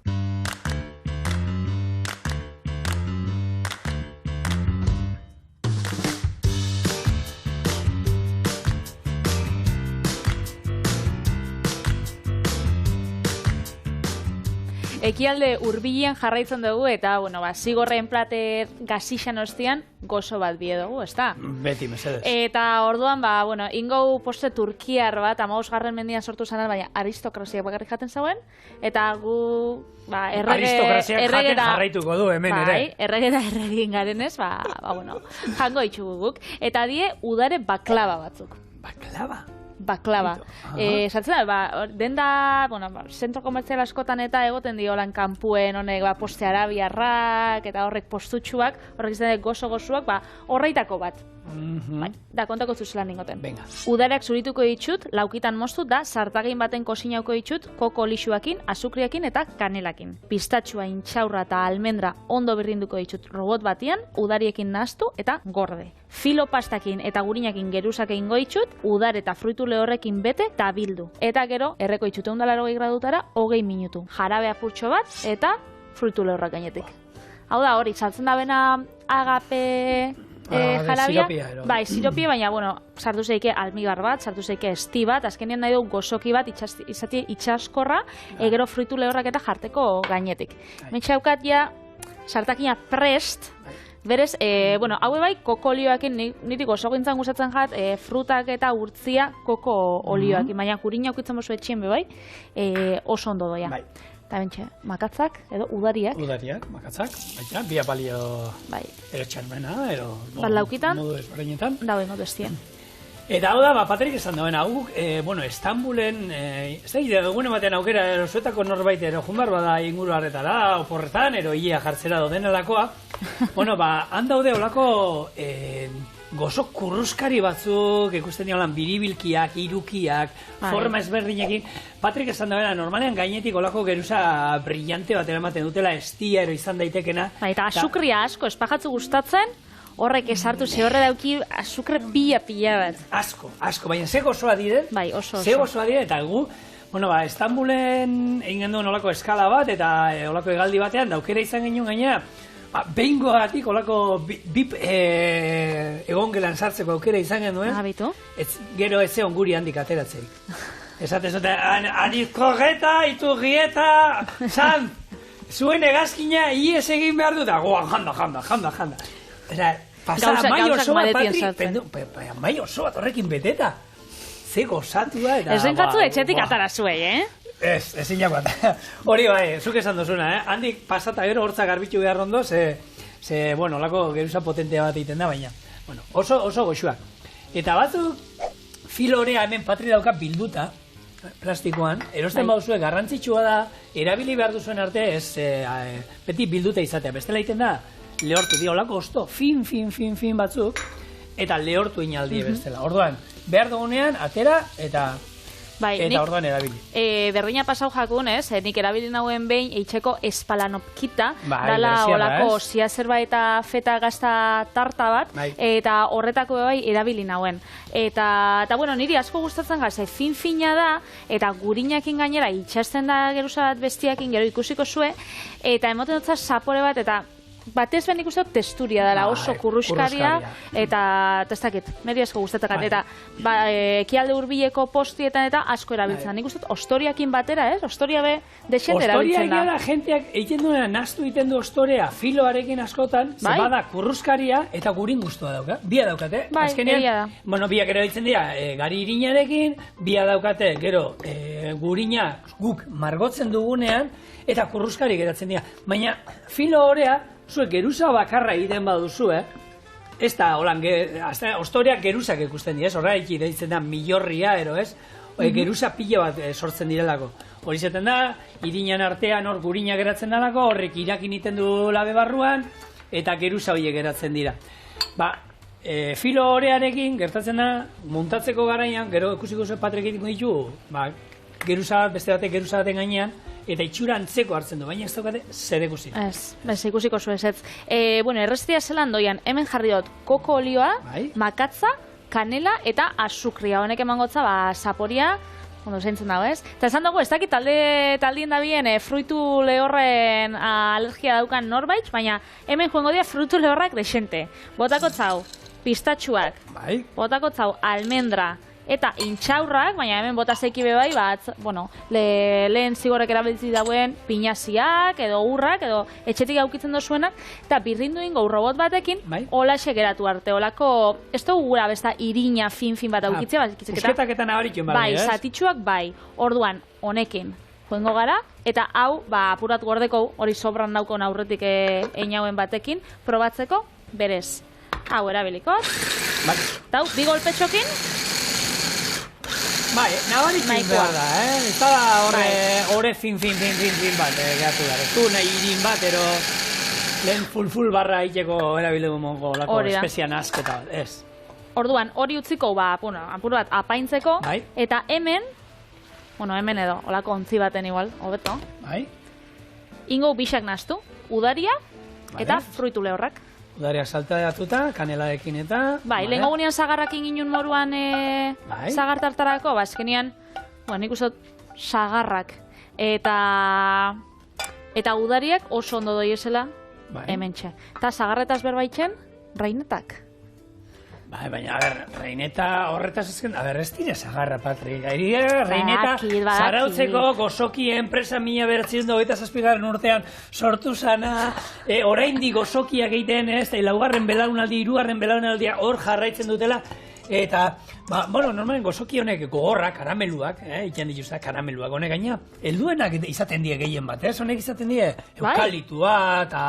Ekialde hurbilean jarraitzen dugu eta, bueno, zigorren plater gazixan ostian gozo bat bie dugu, ez da? Beti, mesedez. Eta orduan, bueno, ingau postre turkiar bat, 15. mendian sortu zanen, baina aristokraziak bakarrik jaten zauen, eta gu, aristokraziak jaten jarraituko du hemen ere. Bai, erregera erregin garenez, bueno, jango itxugu guk. Eta die, udare baklava batzuk. Baklava? Baklava. Sartzen da, denda, bueno, zentro komertzial askotan eta egoten diolan kanpuen honek poste arabiarrak eta horrek postutxuak, horrek izan gozo-gozuak, horreitako bat. Da, kontako zuzelan ningoten. Udareak zurituko ditut, laukitan moztu da, sartagin baten kozinauko ditut, koko olixuakin, azukriakin eta kanelakin. Pistatxua, intxaurra eta almendra ondo birrinduko ditut robot batian, udariekin nahaztu eta gorde. Filo pastakin eta gurinakin geruzak egingo ditut, udar eta fruitu lehorrekin bete eta bildu. Eta gero, erreko ditut 180 gradutara, 20 minutu. Jarabe apurtxo bat eta fruitu lehorrak gainetik. Hau da, hori, saltzen da bena agape jarabia. siropia, ero. Bai, siropia, baina, bueno, sartu zeike almibar bat, sartu zeike esti bat, azkenean nahi dugu gozoki bat, izati itxaskorra, gero fruitu lehorrak eta jarteko gainetik. Mentxaukat ja, sartakina prest, berez, bueno, haue bai, koko olioakin, niri gozo gintzan gustatzen jat, frutak eta urtzia koko olioakin, baina gurina aukitzen bozu etxien be bai, oso ondo doia. Bai. Eta bentxe, makatzak, edo udariak. Udariak, makatzak, baina, bia balio Bai. erotxarmena, ero... Bat laukitan, modu ezberdinetan. dauen modu estien. Eta hau da, Patrik esan duen, hau, bueno, Istanbulen, ez da, egune batean aukera, zuetako norbait, junbar bada inguru harretara, oporretan, ia jartzera doden alakoa, bueno, han daude olako gozo kurruskari batzuk, ikusten diolan biribilkiak, irukiak, forma ezberdinekin. Patrik esan duen, normalean gainetik olako geruza brillante bat ematen dutela, estia ero izan daitekena. Eta azukria asko, espajatzu gustatzen, horrek esartu ze horre dauki azukre pila bat. Asko, baina ze gozoa dire, bai, oso. Ze gozoa dire, eta gu, bueno, Istanbulen egin duen olako eskala bat, eta olako hegaldi batean, daukera izan genuen gainera, behingoagatik olako bip egongelan sartzeko aukera izan genuen, Bitu. Gero ez egon guri handik ateratzerik. Esate zote, anizkorreta, iturrieta, san, zuen egazkina ies egin behar dut, goan, janda. Pasada mai oso bat, Patrik, mai oso bat horrekin beteta. Ze gozatu da, eta... Ez renkatzu etxetik atara zuei, ezin jakoan. Hori bai, zuk esan dozuna, handik pasata gero hortza garbitu behar ondo, bueno, lako geruza potentea bat egiten da, baina, bueno, oso goxuak. Eta batzuk, filorea hemen Patri dauka bilduta, plastikoan, erosten bauzue garrantzitsua da, erabili behar duzuen arte, ez beti bilduta izatea, bestela egiten da, lehortu, olako osto, fin batzuk, eta lehortu inaldi bestela. Orduan, behar dugunean, atera, eta orduan erabili. Berdina pasau jakunez, nik erabili nauen behin eitxeko espalanopkita, dala bereziarra, olako zerba eta feta gazta tarta bat, eta horretako bai erabili nauen. Eta bueno, niri asko gustatzen gaze, fin-fina da, eta gurinakin gainera itxasten da geruza bat bestiakin, gero ikusiko zue, eta emoten dutza sapore bat, eta batez ben ikusten dut testuria dela, oso kurruskaria, eta testakit, niri asko gustatzen, eta ekialde hurbileko postietan eta asko erabiltzen. Nik uste dut ostoriakin batera, ostoria be desente erabiltzen da. Ostoria da, jenteak egiten duena, naztu egiten du ostorea filoarekin askotan, bada kurruskaria eta gurin guztua dauka. Bia daukate, azkenean, bueno, biak erabiltzen dira, gari irinarekin, bia daukate, gero, gurina guk margotzen dugunean, eta kurruskari geratzen dira. Baina, filo horea, zuek geruza bakarra egiten baduzu, ez da, holan, ostoriak geruzak ikusten dira, horreik deitzen da millorria, geruza pila bat sortzen direlako. Hori zaten da, irinan artean hor gurina geratzen dalako, horrek irakin iten du labe barruan, eta geruza horiek geratzen dira. Filo horearekin, gertatzen da, muntatzeko garaian, gero ikusiko zuen Patrik egiten ditu, geruza bat, beste batek geruza baten gainean, eta itxura antzeko hartzen du, baina ez daukate zer ikusi. Ez ikusiko zu ez. Bueno, erreztia zelan doian, hemen jarri dut koko olioa, makatza, kanela eta azukria. Honek emangotza, saporia, ondo zeintzen dago ez. Eta esan dugu, ez dakit taldien da bien fruitu lehorren alergia daukan norbait, baina hemen joango dira fruitu lehorrak desente. Botako tzau, pistatxuak, botako tzau, almendra, eta intxaurrak, baina hemen bota zeki bebai, bueno, lehen zigorrek erabiltzi dauen pinaziak, edo urrak, edo etxetik aukitzen dozuenak, eta birrindu ingo robot batekin, holaxe geratu arte, holako, ez dugu gura besta irina fin bat aukitzea, Pusketak eta nabarikun bai, zatitxuak bai, orduan, honekin, joengo gara, eta hau, apurat gordeko hori sobran daukon aurretik einauen batekin, probatzeko, berez, hau erabiliko, eta hau, bi golpetxokin, bai, nabarikin behar da, ez da horre fin bat, gehatu da. Ez du nahi irin bat, lehen full barra iteko erabilegu mongo, lako espezian asketa bat, ez. Orduan, hori utziko, apur bat, apaintzeko, eta hemen edo, olako ontzi baten igual, hobeto, ingo bisak naztu, udaria eta fruitu lehorrak. Udariak saltatuta, kanelarekin eta... lehenko gunean zagarrakin ginen moruan zagar tartarako, azkenean, nik uste zagarrak eta udariak oso ondo doiezela hementxe. Eta zagarretaz berbaitzen, rainetak. Baina, a ber, reineta horretaz ezken, a ber, ez dire zagarra, Patri. Reineta zarautzeko gozoki enpresa 1927 urtean sortu zana, oraindik gozokiak egiten, ez, laugarren belaunaldi, hirugarren belaunaldia hor jarraitzen dutela, eta, normalen gozoki honek gogorrak, karameluak, iten dituzta karameluak, honek gaina, helduenak izaten die gehien bat, ez? Honek izaten die eukalitua, eta...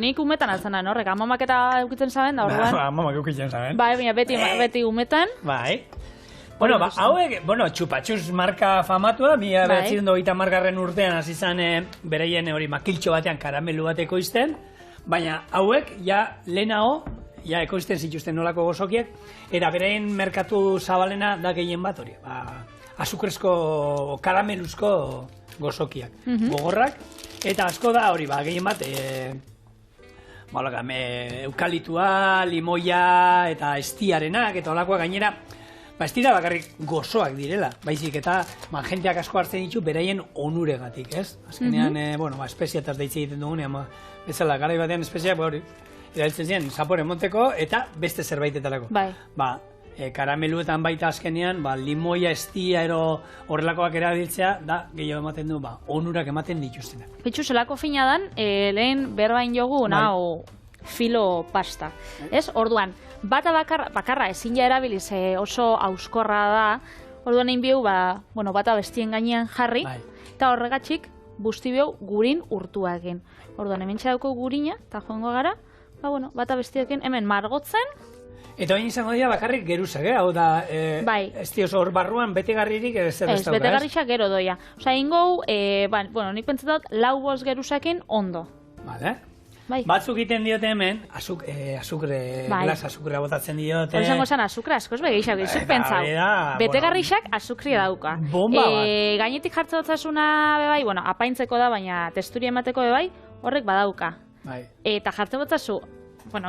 Nik umetan altzen horrek, amamak eta eukitzen zaben, da orduan. Amamak eukitzen zaben. Baina beti umetan. Bai. Hauek, txupatxuz marka famatua, 1930 urtean hasi zen bereien hori makiltxo batean karamelu bateko izten, baina hauek, ja, lehenago, ja, ekoizten zituzten nolako gozokiak, eta beraien merkatu zabalena da gehien bat hori, azukrezko, karameluzko gozokiak, gogorrak, eta asko da hori, gehien bat, eukalitua, limoia, eta estiarenak, eta olakoa gainera, ez dira bakarrik gozoak direla, baizik eta jenteak asko hartzen ditu beraien onuregatik, ez? Azkenean, espeziataz deitze egiten dugunean, bezala, garai batean espeziak, hori, erabiltzen ziren, zapore monteko eta beste zerbaitetarako. Karameluetan baita azkenean, limoia, estia, horrelakoak erabiltzea, da, gehiago ematen du, onurak ematen dituztenak. Petxu, zelako fina dan, lehen berbain jogu, nao, filo pasta. Ez, orduan, bata bakarra ezin ja erabiliz oso auskorra da, orduan egin bihu, bata bestien gainean jarri, eta horregatxik, busti bihu gurin urtua egin. Orduan, hemen txadauko gurina, eta joango gara, bata bestiekin hemen margotzen. Eta hori izango dira bakarrik geruzak, hau da, ez dioz hor barruan betegarririk ez dauka, ez? Ez, betegarriak gero doia. Osa, ingo, nik pentsatot, 4-5 geruzakin ondo. Vale. Batzuk egiten diote hemen, glas azukrea botatzen diote. Hori zango zen azukra askoz begeixak, izuk pentsau. Betegarriak azukria dauka. Bomba bat. Gainetik jartza dotzasuna bebai, apaintzeko da, baina texturi emateko bebai, horrek badauka. Eta jartzen botzazu,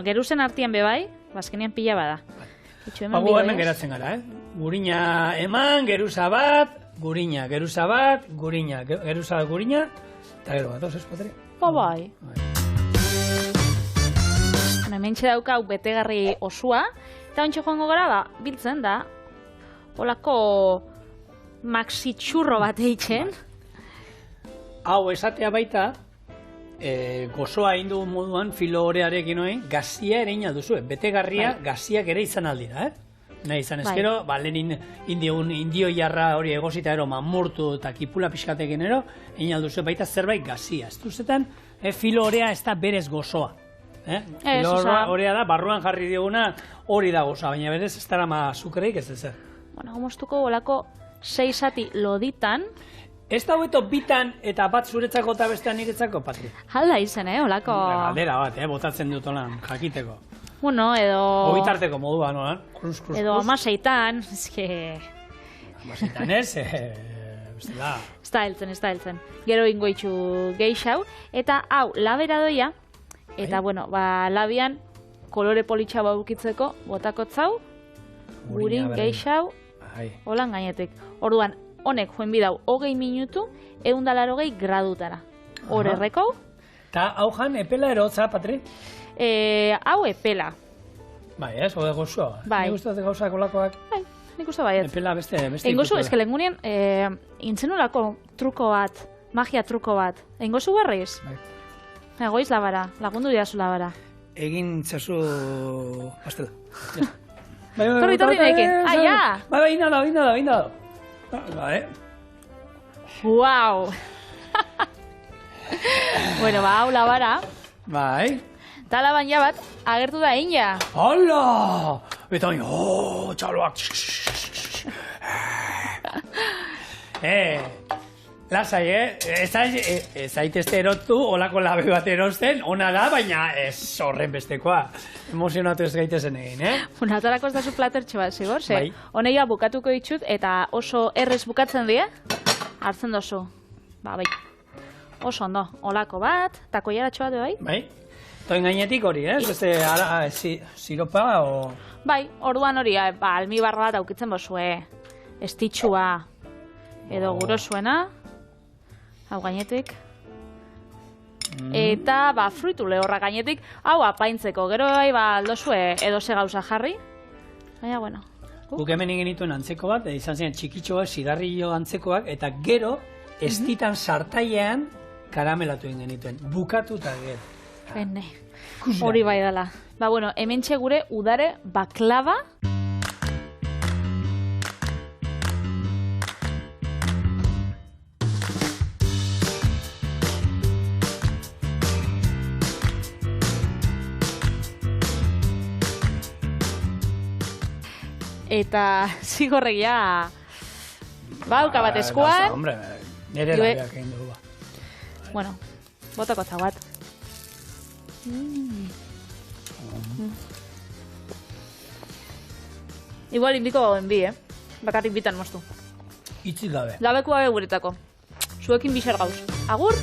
geruzen artian bebai, bazkenean pila bada. Bago hemen geratzen gara, Gurina eman, geruza bat, gurina, geruza bat, gurina, geruza bat, gurina, eta gero bat, ez Patri? Bai. Hementxe daukau betegarri osua, eta ontsa joango gara, biltzen da, holako maxi txurro bat eitzen. Hau esatea baita, gozoa egin dugun moduan, filo horearekin hori, gazia ere inalduzu, betegarria gaziak ere izan aldira, nahi izan ezkero, lehen indio jarra hori egosita ero mamurtu eta kipula pixkatekin ero, inalduzu baita zerbait gazia. Ez duzetan, filo horea ez da berez gozoa. Filo horea da, barruan jarri dioguna hori da gozoa, baina berez ez dara azukreik ez ezer. Gomoztuko bolako 6 zati loditan. Ez da hueto bitan eta bat zuretzako eta bestean niretzako, Patri? Hala izen, holako... Galdera bat, botatzen dut holan, jakiteko. Edo... Ogitarteko modua, nolan? Edo amaseitan, eske... Amaseitan ez, Ez da heltzen. Gero ingoitxu geixau, eta hau, labera doia, eta labian kolore politxa baukitzeko botakotzau, gurin geixau, holan gainetik. Orduan, honek joen bidau 20 minutu, 180 gradutara. Hor erreko. Eta hau jan, epela erotza, Patri? Hau epela. Bai, ez, hode gozoa. Nik uste gauzak olakoak. Bai, nik uste baiet. Epela beste Engozu, eske lengunean, intzenulako truko bat, magia truko bat. Engozu barriz? Bai. Egoiz labara, lagundu diazu labara. Egin txasu... Bastela. Torri nekin. Ja! Bai, inada. Guau! Hau labara. Bai. Ta laban bat, agertu da ina. Hala! Eta txaloak. Lasai, ez zaitezte erotu, olako labe bat erosten, ona da, baina ez horren bestekoa. Emozionatu ez gaitezen egin, Atarako ez da zu platertxe bat, zigor? Honeia bukatuko ditut, eta oso errez bukatzen die, hartzen dozu. Bai. Oso ondo, olako bat, eta koiaratxo bat, bai? Bai. Toin gainetik hori, beste siropa, o... Bai, orduan hori, almibarra bat aukitzen bozue, estitxua, edo gurosuena, hau gainetik. Eta, fruitu lehorra gainetik, hau apaintzeko, gero bai, aldozue edo ze gauza jarri, Baina, bueno. Guk hemen genituen antzeko bat, izan zen txikitxoak, zigarrillo antzekoak, eta gero, estitan sartailean karamelatu egin genituen. Bukatuta gero. Hene. Hori bai dela. Ba, bueno, hemen gure udare baklava. Eta zigorregia bauka bat eskuan. Hombre, nire labiak egin dugu. Bueno, botako zabat. Igual indiko gauen bi, bakarrik bitan moztu. Itzik gabe. Labeku gabe guretako. Zuekin biser gauz. Agur!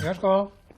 Gasko!